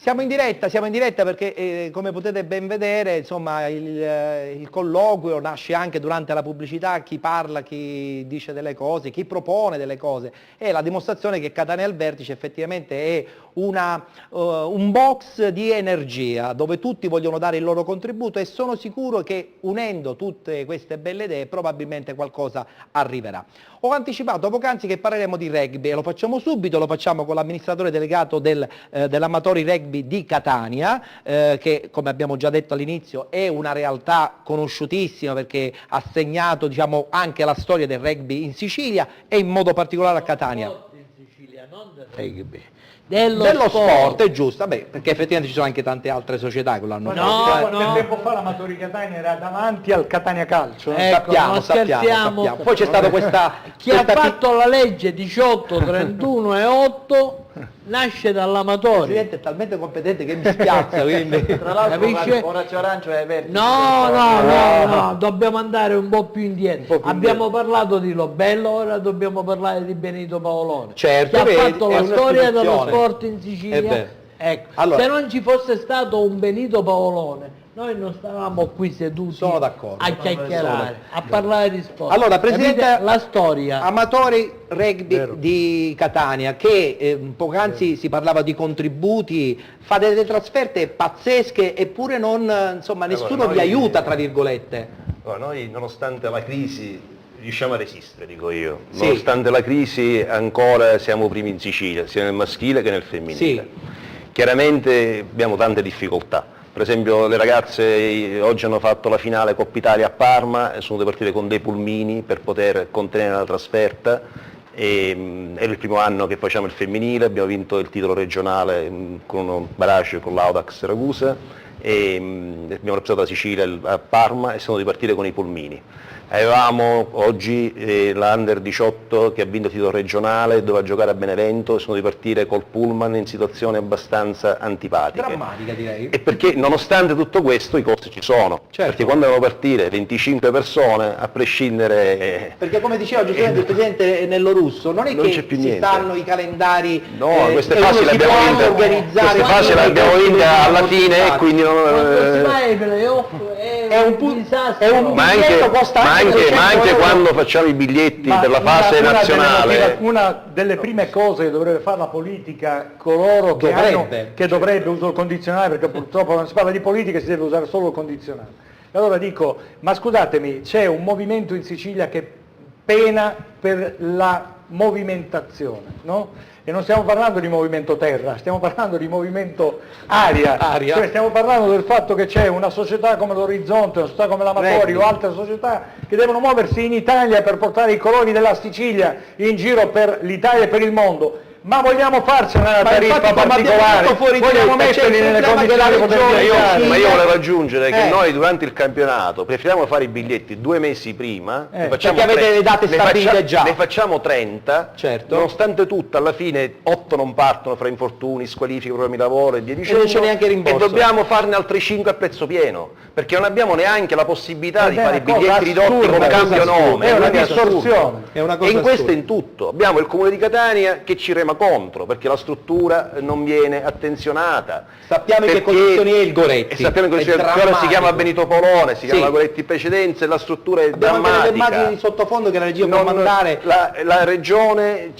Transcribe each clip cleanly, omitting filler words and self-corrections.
Siamo in diretta perché come potete ben vedere, insomma, il colloquio nasce anche durante la pubblicità, chi parla, chi dice delle cose, chi propone delle cose, è la dimostrazione che Catania al Vertice effettivamente è un box di energia dove tutti vogliono dare il loro contributo e sono sicuro che unendo tutte queste belle idee probabilmente qualcosa arriverà. Ho anticipato poc'anzi che parleremo di rugby e lo facciamo subito, lo facciamo con l'amministratore delegato dell'Amatori Rugby di Catania, che come abbiamo già detto all'inizio è una realtà conosciutissima perché ha segnato, diciamo, anche la storia del rugby in Sicilia e in modo particolare a Catania. In Sicilia, non del rugby. Dello sport, è giusto, vabbè, perché effettivamente ci sono anche tante altre società che l'hanno fatto. Qualche tempo fa l'Amatori Catania era davanti al Catania Calcio. Ecco, sappiamo. Poi c'è stata questa... Chi ha fatto la legge 18, 31 e 8 nasce dall'Amatori. Il Presidente è talmente competente che mi spiazza, quindi... Tra l'altro Capisce? Orazio Arancio è Vertice. No, dobbiamo andare un po' più indietro. Abbiamo parlato di Lobello, ora dobbiamo parlare di Benito Paolone. Certo, che ha fatto la storia dello istituzione. sport in Sicilia. Ecco, Allora, se non ci fosse stato un Benito Paolone, noi non stavamo qui seduti sono d'accordo. a chiacchierare, a parlare di sport. Allora, Presidente, capite la storia. Amatori Rugby di Catania, che poc'anzi si parlava di contributi, fa delle trasferte pazzesche eppure non, insomma, nessuno vi aiuta, tra virgolette. Noi, nonostante la crisi, riusciamo a resistere, dico io. Sì. Nonostante la crisi ancora siamo primi in Sicilia, sia nel maschile che nel femminile. Sì. Chiaramente abbiamo tante difficoltà. Per esempio le ragazze oggi hanno fatto la finale Coppa Italia a Parma e sono dovute partire con dei pulmini per poter contenere la trasferta. È il primo anno che facciamo il femminile, abbiamo vinto il titolo regionale con un barrage con l'Audax Ragusa e abbiamo rappresentato la Sicilia a Parma e siamo dovuti partire con i pulmini. Avevamo oggi l'Under 18 che ha vinto il titolo regionale, doveva giocare a Benevento e sono dovuti partire col pullman in situazioni abbastanza antipatiche. Drammatica, direi. E perché nonostante tutto questo i costi ci sono, Certo. perché quando devono partire 25 persone, a prescindere... Perché come diceva giustamente il Presidente Nello Russo, non è Non che c'è più si niente. stanno i calendari, No, queste e fasi uno le si abbiamo può vinte, organizzare queste fasi le abbiamo vinte alla fine e quindi non... Quando si va ai playoff è un disastro. è un Ma biglietto costa anche 200 anche euro. quando facciamo i biglietti Ma per la fase nazionale... Una delle prime cose che dovrebbe fare la politica, coloro che dovrebbe uso il condizionale, perché purtroppo non si parla di politica, si deve usare solo il condizionale. E allora dico, ma scusatemi, c'è un movimento in Sicilia che pena per la movimentazione, no? E non stiamo parlando di movimento terra, stiamo parlando di movimento aria. Cioè stiamo parlando del fatto che c'è una società come l'Orizzonte, una società come l'Amatori o altre società che devono muoversi in Italia per portare i coloni della Sicilia in giro per l'Italia e per il mondo. Ma vogliamo farcene una tariffa particolare? Vogliamo metterli nelle condizioni di poter viaggiare? Ma io volevo aggiungere che noi durante il campionato preferiamo fare i biglietti 2 mesi prima, ne facciamo perché avete le date stabilite già. Ne facciamo 30, Certo. nonostante tutto alla fine 8 non partono fra infortuni, squalifiche, programmi di lavoro e via dicendo, non c'è neanche rimborso. e dobbiamo farne altri 5 a prezzo pieno, perché non abbiamo neanche la possibilità di Ed è fare i una cosa biglietti ridotti assurda, come è una cambio cosa nome. assurda, è una cosa assurda. distorsione. È una E cosa in questo assurda. in tutto. Abbiamo il Comune di Catania che ci rema contro, perché la struttura non viene attenzionata. Sappiamo in che Perché- condizioni è il Goretti. E sappiamo in che È condizioni ora si drammatico. chiama Benito Paolone, si chiama Sì. Goretti in precedenza e la struttura è Abbiamo anche delle immagini drammatica. di sottofondo che la regia può Non- mandare. la regione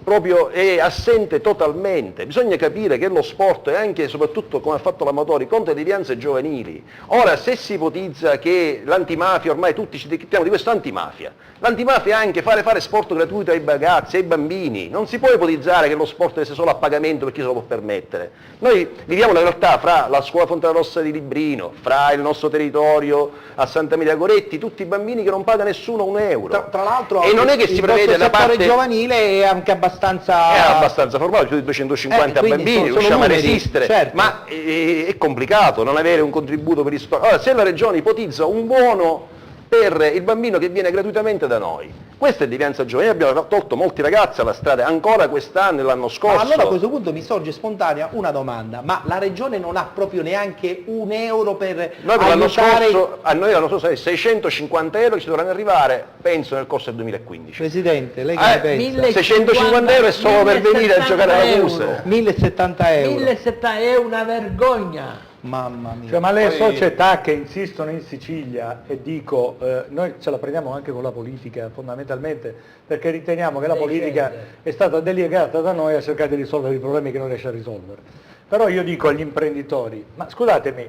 proprio è assente totalmente. Bisogna capire che lo sport e anche e soprattutto come ha fatto l'Amatori contro le devianze giovanili. Ora se si ipotizza che l'antimafia, ormai tutti ci etichettano di questo antimafia, l'antimafia è anche fare sport gratuito ai ragazzi, ai bambini, non si può ipotizzare che lo sport deve essere solo a pagamento per chi se lo può permettere. Noi viviamo una realtà fra la scuola Fontana Rossa di Librino, fra il nostro territorio a Santa Maria Goretti, tutti i bambini che non paga nessuno un euro. Tra l'altro e non è che il si prevede vostro da settore parte... giovanile è anche abbastanza... È abbastanza formale, più di 250 quindi bambini, sono riusciamo a numeri, resistere, certo. ma è complicato non avere un contributo per gli sport. Allora, se la Regione ipotizza un buono per il bambino che viene gratuitamente da noi. Questa è devianza giovanile, abbiamo tolto molti ragazzi alla strada ancora quest'anno e l'anno scorso. Ma allora a questo punto mi sorge spontanea una domanda, ma la Regione non ha proprio neanche un euro per Noi per l'anno aiutare... scorso, a noi l'anno scorso 650 euro che ci dovranno arrivare, penso nel corso del 2015. Presidente, lei che ne pensa? 650 euro è solo per venire a giocare alla euro. Musa. 1070 euro. 1070 è una vergogna. Mamma mia. Cioè, ma le Poi- società che insistono in Sicilia, e dico, noi ce la prendiamo anche con la politica fondamentalmente, perché riteniamo che la politica è stata delegata da noi a cercare di risolvere i problemi che non riesce a risolvere. Però io dico agli imprenditori, ma scusatemi,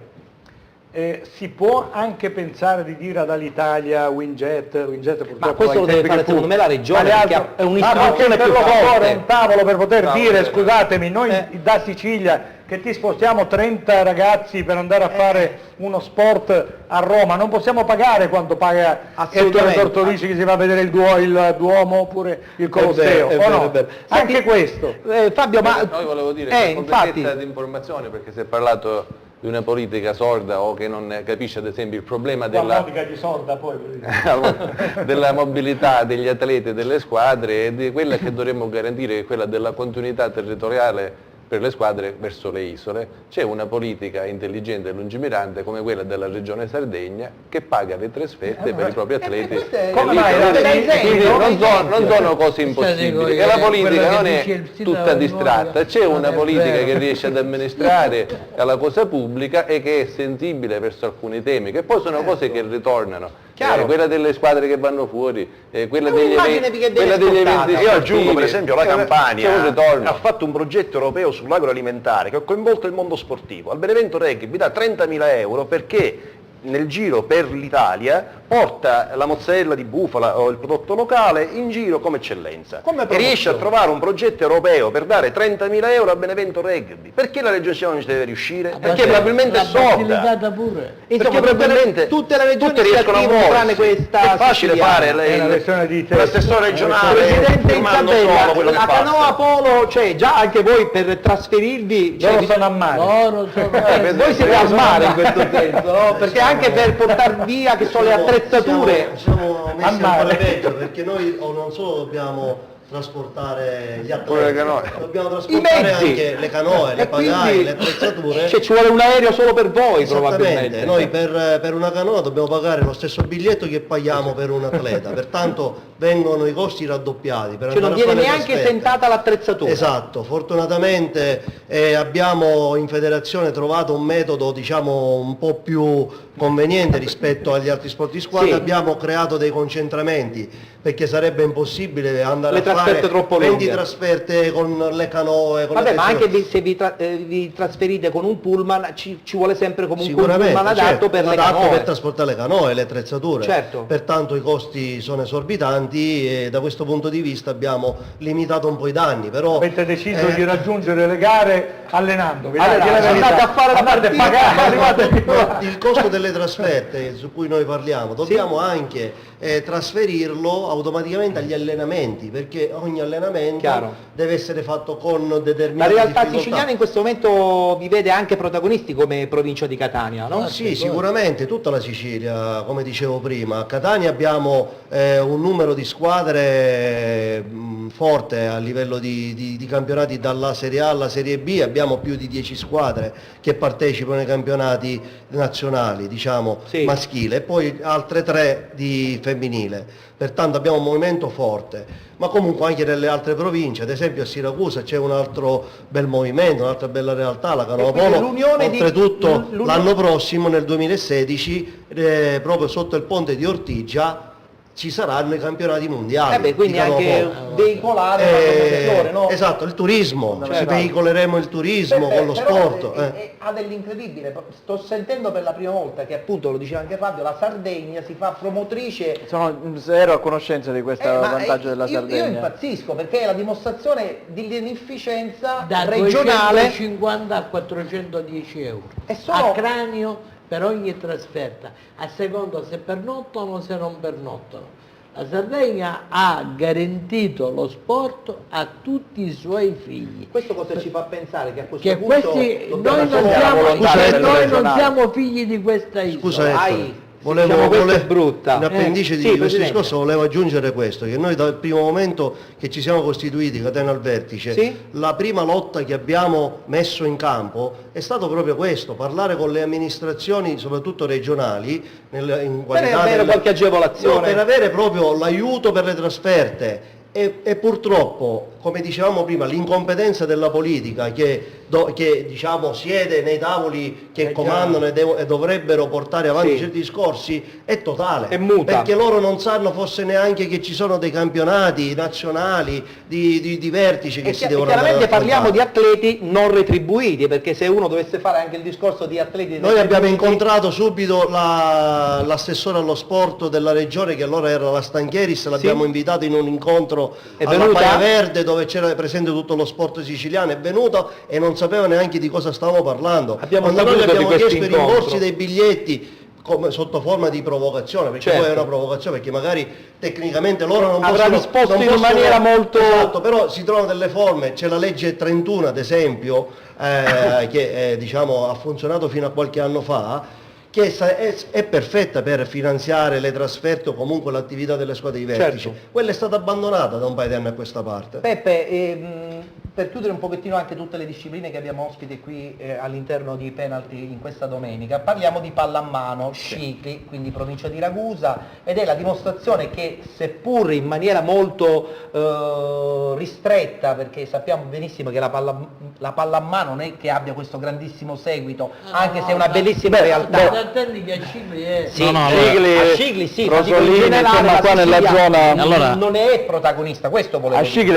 si può anche pensare di dire ad Alitalia, Winjet purtroppo... Ma questo lo ai deve tempi fare che fu, secondo me la Regione, ma le perché altre- è un'istituzione ma più per forte. favore, un tavolo per poter No, dire, vabbè. scusatemi, noi da Sicilia che ti spostiamo 30 ragazzi per andare a fare uno sport a Roma, non possiamo pagare quanto paga Ettore Assolutamente. Tortorici che si va a vedere il Duomo oppure il Colosseo, È o vero, no? è vero. Anche Senti, questo. Fabio, ma... Noi volevo dire per infatti... completezza di informazione, perché si è parlato di una politica sorda o che non capisce ad esempio il problema La della, logica di sorda poi. della mobilità degli atleti e delle squadre e di quella che dovremmo garantire, che è quella della continuità territoriale per le squadre verso le isole. C'è una politica intelligente e lungimirante come quella della Regione Sardegna che paga le trasferte per i propri atleti. Come mai? Quindi non sono cose impossibili, e la politica non è tutta distratta, c'è una politica che riesce ad amministrare la cosa pubblica e che è sensibile verso alcuni temi, che poi sono cose che ritornano. Quella delle squadre che vanno fuori, quella degli eventi, quella degli eventi Io aggiungo per sportivi. esempio la C'è un Campania ritorno. ha fatto un progetto europeo sull'agroalimentare che ha coinvolto il mondo sportivo. Al Benevento Rugby dà 30.000 euro perché nel giro per l'Italia porta la mozzarella di bufala o il prodotto locale in giro come eccellenza e riesce a trovare un progetto europeo per dare 30.000 euro a Benevento Rugby. Perché la Regione Siciliana non ci deve riuscire? Perché probabilmente è sorda. Pure. Insomma, Perché probabilmente tutte le regioni tutte riescono a si attivano, tranne muoversi. questa È facile siciliana. fare È una questione di l'assessore regionale Presidente firmando Isabella, solo quello che la passa. canoa polo c'è, già anche voi per trasferirvi... Loro sono a mare. Loro sono voi siete al mare in questo senso, no? Perché anche per portare via, che sono le attrezzature... Siamo messi Al mare. ancora peggio perché noi non solo dobbiamo trasportare gli Pure le atleti, canoe. dobbiamo trasportare mezzi. anche le canoe, le E quindi- pagaie, le attrezzature. Cioè ci vuole un aereo solo per voi Esattamente, probabilmente. noi per una canoa dobbiamo pagare lo stesso biglietto che paghiamo per un atleta, pertanto vengono i costi raddoppiati. Per Cioè non andare a viene fare neanche trasferte. sentata l'attrezzatura. Esatto, fortunatamente abbiamo in federazione trovato un metodo diciamo un po' più conveniente rispetto agli altri sport di squadra, Sì. abbiamo creato dei concentramenti perché sarebbe impossibile andare Le a fare trasferte troppo 20 lunghe. trasferte con le canoe, con Vabbè, le ma anche attrezzature. se vi trasferite con un pullman ci vuole sempre comunque un Sicuramente, pullman adatto certo, per le adatto canoe. per trasportare le canoe, le attrezzature. Certo. Pertanto i costi sono esorbitanti e da questo punto di vista abbiamo limitato un po' i danni. Però, Avete deciso di raggiungere le gare allenandovi. Dai, Allora, di la verità. andate a fare la parte partita, pagare, arrivate ma il costo delle trasferte su cui noi parliamo dobbiamo anche trasferirlo automaticamente agli allenamenti, perché ogni allenamento Chiaro. deve essere fatto con La determinate realtà difficoltà. siciliana in questo momento vi vede anche protagonisti come provincia di Catania, no? Sì, sicuramente tutta la Sicilia, come dicevo prima. A Catania abbiamo un numero di squadre forte a livello di campionati dalla Serie A alla Serie B, abbiamo più di 10 squadre che partecipano ai campionati nazionali, diciamo, Sì. maschile, e poi altre 3 di femminile. Pertanto abbiamo un movimento forte, ma comunque anche nelle altre province, ad esempio a Siracusa c'è un altro bel movimento, un'altra bella realtà, la Canoa quindi Polo. l'unione di- Oltretutto l'unione- l'anno prossimo, nel 2016, proprio sotto il ponte di Ortigia, ci saranno i campionati mondiali. Quindi di canoa anche polo. veicolare la promozione, no? Esatto, il turismo, ci Certo. veicoleremo il turismo con lo Però, sport. ha dell'incredibile, sto sentendo per la prima volta che appunto, lo diceva anche Fabio, la Sardegna si fa promotrice. Sono zero a conoscenza di questo Ma, vantaggio della io Sardegna. impazzisco perché è la dimostrazione di inefficienza Da regionale. 250 a 410 euro E sono- a cranio per ogni trasferta, a seconda se pernottano o se non pernottano. La Sardegna ha garantito lo sport a tutti i suoi figli. Questo cosa ci fa pensare? Che a questo Che punto questi, dobbiamo noi non solo- siamo, volontà cioè, del noi non regionale. siamo figli di questa isola. Scusa, Ettore, Vai, questa è brutta. In appendice di Sì, questo Presidente. discorso volevo aggiungere questo, che noi dal primo momento che ci siamo costituiti, Catena al Vertice, Sì. la prima lotta che abbiamo messo in campo è stato proprio questo, parlare con le amministrazioni, soprattutto regionali, in qualità avere qualche agevolazione. No, per avere proprio l'aiuto per le trasferte. E purtroppo, come dicevamo prima, l'incompetenza della politica che diciamo, siede nei tavoli che comandano e dovrebbero portare avanti certi discorsi è totale. È muta. Perché loro non sanno forse neanche che ci sono dei campionati nazionali di vertice che si devono andare ad Chiaramente parliamo di affrontare. atleti non retribuiti, perché se uno dovesse fare anche il discorso di atleti Noi abbiamo retribuiti- incontrato subito l'assessore allo sport della regione, che allora era la Stanchieris, l'abbiamo invitato in un incontro È alla venuta? Paia Verde dove c'era presente tutto lo sport siciliano, è venuto e non sapeva neanche di cosa stavamo parlando. Abbiamo Quando noi saputo gli di abbiamo questo chiesto i incontro. rimborsi dei biglietti sotto forma di provocazione, perché Certo. poi è una provocazione, perché magari tecnicamente loro non Avrà possono risposto non in possono- maniera molto- Esatto, però si trovano delle forme, c'è la legge 31 ad esempio, che diciamo, ha funzionato fino a qualche anno fa, che è perfetta per finanziare le trasferte o comunque l'attività delle squadre di vertice. Certo. Quella è stata abbandonata da un paio di anni a questa parte. Peppe, per chiudere un pochettino anche tutte le discipline che abbiamo ospite qui all'interno di Penalty in questa domenica, parliamo di pallamano, Scicli, quindi provincia di Ragusa, ed è la dimostrazione che seppur in maniera molto ristretta, perché sappiamo benissimo che la pallamano non è che abbia questo grandissimo seguito, anche se è una bellissima realtà. Attendi che a Scicli è... Sì, No, no, a Scicli sì, ma dico in Rosolini, generale insomma, la qua nella Sicilia zona- Allora- non è protagonista, questo volevo A dire. Scicli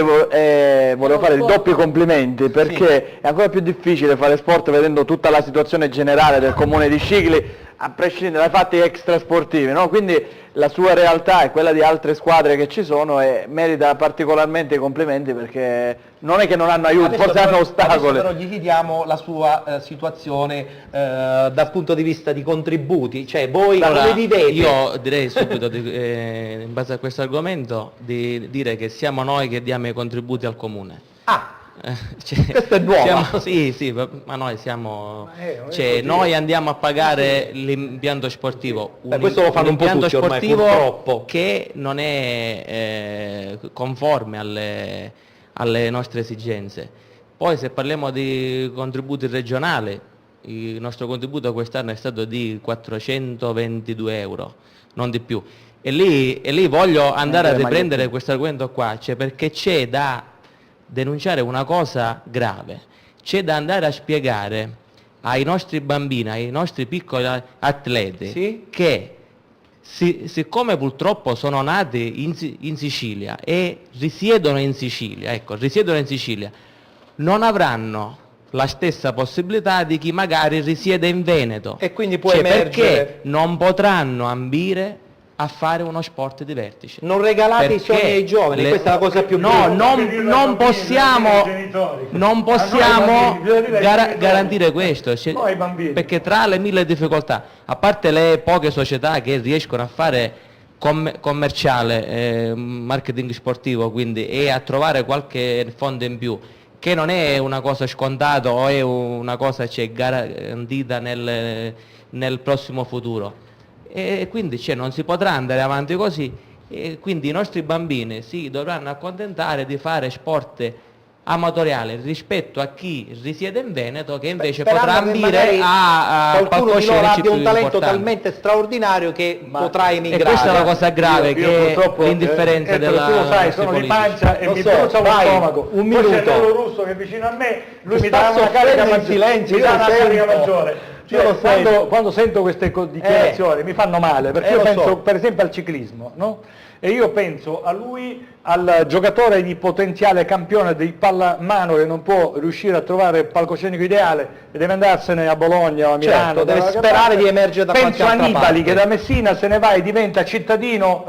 volevo fare il doppio complimenti, perché è ancora più difficile fare sport vedendo tutta la situazione generale del comune di Scicli, a prescindere dai fatti extrasportivi, no? Quindi la sua realtà è quella di altre squadre che ci sono e merita particolarmente i complimenti, perché non è che non hanno aiuto, Adesso forse hanno però- ostacoli. adesso però gli chiediamo la sua situazione dal punto di vista di contributi, cioè voi Allora, come vivete? io direi subito, in base a questo argomento, di dire che siamo noi che diamo i contributi al comune. Ah, Cioè, questa è nuova. sì, ma noi siamo... non è Cioè, così. noi andiamo a pagare l'impianto sportivo. Questo lo fanno un po' impianto tutti ormai, sportivo purtroppo. che non è conforme alle nostre esigenze. Poi se parliamo di contributi regionali, il nostro contributo quest'anno è stato di 422 euro, non di più. E lì voglio andare a riprendere questo argomento qua, cioè perché c'è da denunciare una cosa grave, c'è da andare a spiegare ai nostri bambini, ai nostri piccoli atleti, Sì? che siccome purtroppo sono nati in Sicilia e risiedono in Sicilia, non avranno la stessa possibilità di chi magari risiede in Veneto. E quindi può Cioè, emergere- perché non potranno ambire a fare uno sport di vertice. Non regalate i Perché sogni ai giovani, questa è la cosa più No, brutta. non possiamo, non possiamo garantire questo, No, ai bambini. perché tra le mille difficoltà, a parte le poche società che riescono a fare commerciale, marketing sportivo, quindi, e a trovare qualche fondo in più, che non è una cosa scontata o è una cosa garantita nel prossimo futuro. E quindi non si potrà andare avanti così, e quindi i nostri bambini si dovranno accontentare di fare sport amatoriale rispetto a chi risiede in Veneto, che invece potrà Sperando che ambire magari a qualcuno di loro palcoscenici abbia un più talento importanti. talmente straordinario che potrà E emigrare. questa è la cosa grave, Io che purtroppo, l'indifferenza Ettore, della tu lo sai, nostri sono di politici. pancia e Lo mi so, brucia lo vai, stomaco. un Poi c'è minuto. Paolo Russo che è vicino a me, lui Ti mi sta dà una soffrendo carica in maggiore. silenzio, Mi io dà lo una carica sento. maggiore. Io Cioè, lo sento. quando sento queste dichiarazioni mi fanno male, perché io lo penso so. per esempio al ciclismo, no? E io penso a lui, al giocatore di potenziale campione di pallamano che non può riuscire a trovare il palcoscenico ideale e deve andarsene a Bologna o a Milano. Certo, deve da qualche sperare parte. di emergere da Penso qualche a altra Nibali parte. che da Messina se ne va e diventa cittadino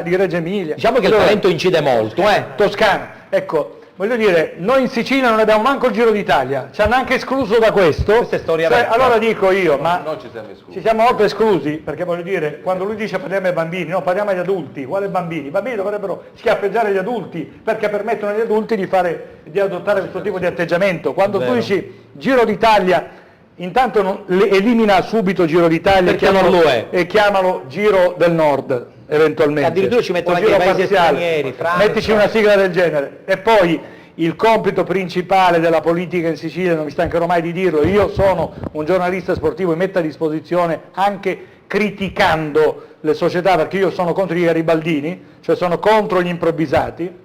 di Reggio Emilia. Diciamo che il Allora, talento incide molto, Toscana, ecco, voglio dire, noi in Sicilia non abbiamo manco il Giro d'Italia, ci hanno anche escluso da questo. Questa è storia Cioè, vecchia. allora dico io, ma Non ci siamo esclusi. ci siamo molto esclusi, perché voglio dire, quando lui dice parliamo ai bambini, no, parliamo agli adulti, quali bambini? I bambini dovrebbero schiaffeggiare gli adulti, perché permettono agli adulti di adottare questo tipo di atteggiamento. Quando tu dici Giro d'Italia, intanto elimina subito Giro d'Italia e chiamalo Giro del Nord, eventualmente. Addirittura ci mettono anche i paesi stranieri, Francia. Mettici una sigla del genere. E poi il compito principale della politica in Sicilia, non mi stancherò mai di dirlo, io sono un giornalista sportivo e metto a disposizione anche criticando le società, perché io sono contro i garibaldini, cioè sono contro gli improvvisati.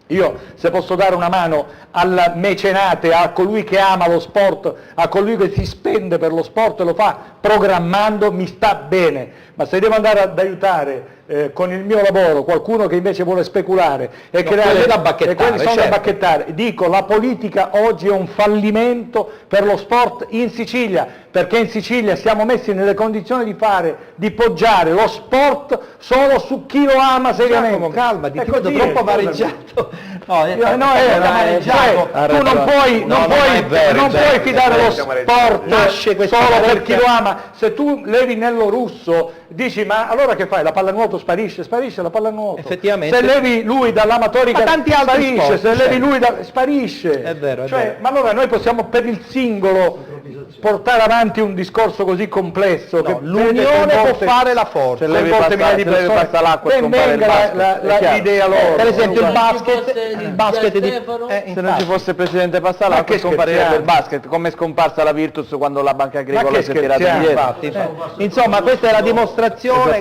Io, se posso dare una mano al mecenate, a colui che ama lo sport, a colui che si spende per lo sport e lo fa programmando, mi sta bene, ma se devo andare ad aiutare con il mio lavoro qualcuno che invece vuole speculare e creare quelli sono da bacchettare, dico, la politica oggi è un fallimento per lo sport in Sicilia, perché in Sicilia siamo messi nelle condizioni di poggiare lo sport solo su chi lo ama seriamente. Giacomo, calmati, ti vedo troppo amareggiato. Tu non puoi fidare lo sport solo per chi lo ama. Se tu levi Nello Russo, dici, ma allora che fai? La pallanuoto sparisce la pallanuoto. Effettivamente. Se levi lui dall'amatorica, tanti altri sparisce, sport, se levi lui sparisce. È vero, Ma allora noi possiamo per il singolo portare avanti un discorso così complesso? No, l'unione può fare la forza. Se levi passa l'acqua e scompare il basket. L'idea loro. Per esempio il basket di se non ci fosse il presidente Passalacqua scomparirebbe il basket, come è scomparsa la Virtus quando la Banca Agricola si è tirata indietro. Insomma, questa è la dimostrazione,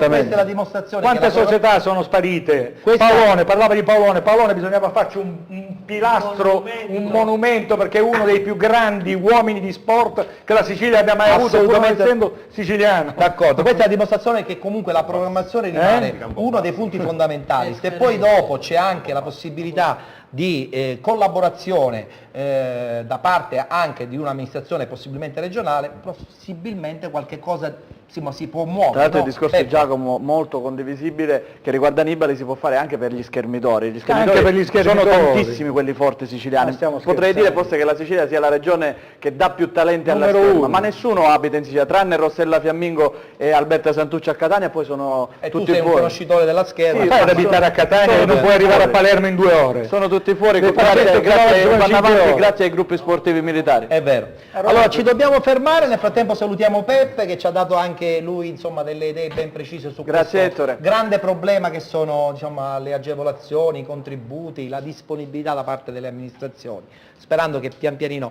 Quante società sono sparite? Parlava di Paolone, bisognava farci un pilastro, un monumento, perché è uno dei più grandi uomini di sport che la Sicilia abbia mai avuto, pur non essendo siciliano. D'accordo, questa è la dimostrazione che comunque la programmazione rimane uno dei punti fondamentali. Se poi dopo c'è anche la possibilità di collaborazione da parte anche di un'amministrazione possibilmente regionale, possibilmente qualche cosa si può muovere. Tra l'altro il discorso di Giacomo molto condivisibile che riguarda Nibali si può fare anche per gli schermitori. Gli schermitori sono tantissimi quelli forti siciliani. Potrei dire forse che la Sicilia sia la regione che dà più talenti alla scherma, ma nessuno abita in Sicilia, tranne Rossella Fiammingo e Alberta Santucci a Catania, poi sono tutti tu sei fuori. Un conoscitore della scherma. Fai ad abitare a Catania e non puoi arrivare a Palermo in 2 ore. Sono tutti fuori, grazie ai gruppi sportivi militari. È vero. Allora ci dobbiamo fermare, nel frattempo salutiamo Peppe che ci ha dato anche lui insomma delle idee ben precise su questo grande problema che sono le agevolazioni, i contributi, la disponibilità da parte delle amministrazioni, sperando che pian pianino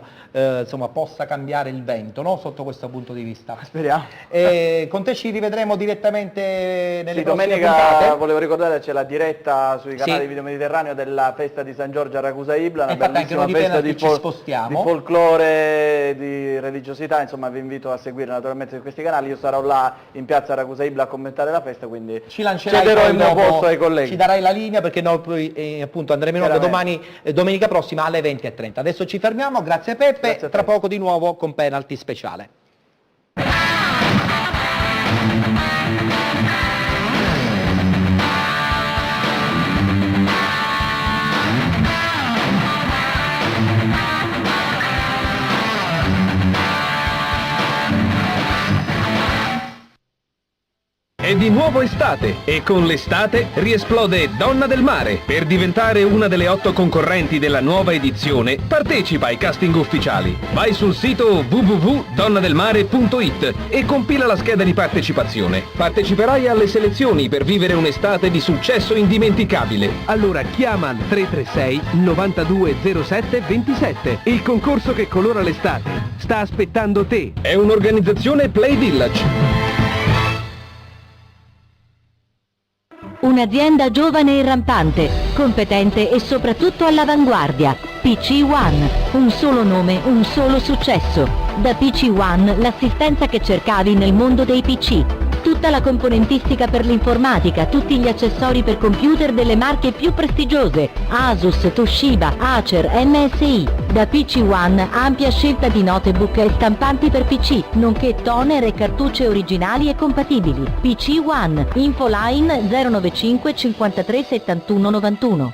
possa cambiare il vento, no? Sotto questo punto di vista. Speriamo. Con te ci rivedremo direttamente nelle prossime domenica puntate. Volevo ricordare c'è la diretta sui canali Video Mediterraneo della festa di San Giorgio a Ragusa Ibla, una bellissima festa di folklore, di religiosità, insomma vi invito a seguire naturalmente su questi canali. Io sarò là in piazza Ragusa Ibla a commentare la festa, quindi cederò il mio posto ai colleghi. Ci darai la linea perché noi poi appunto andremo in onda domenica prossima alle 20:30. Adesso ci fermiamo, grazie Peppe, tra poco di nuovo con Penalty Speciale. È di nuovo estate e con l'estate riesplode Donna del Mare. Per diventare una delle 8 concorrenti della nuova edizione, partecipa ai casting ufficiali. Vai sul sito www.donnadelmare.it e compila la scheda di partecipazione. Parteciperai alle selezioni per vivere un'estate di successo indimenticabile. Allora chiama al 336 9207 27. Il concorso che colora l'estate sta aspettando te. È un'organizzazione Play Village. Un'azienda giovane e rampante, competente e soprattutto all'avanguardia. PC One, un solo nome, un solo successo. Da PC One l'assistenza che cercavi nel mondo dei PC. Tutta la componentistica per l'informatica, tutti gli accessori per computer delle marche più prestigiose, Asus, Toshiba, Acer, MSI. Da PC One ampia scelta di notebook e stampanti per PC, nonché toner e cartucce originali e compatibili. PC One, infoline 095 53 71 91.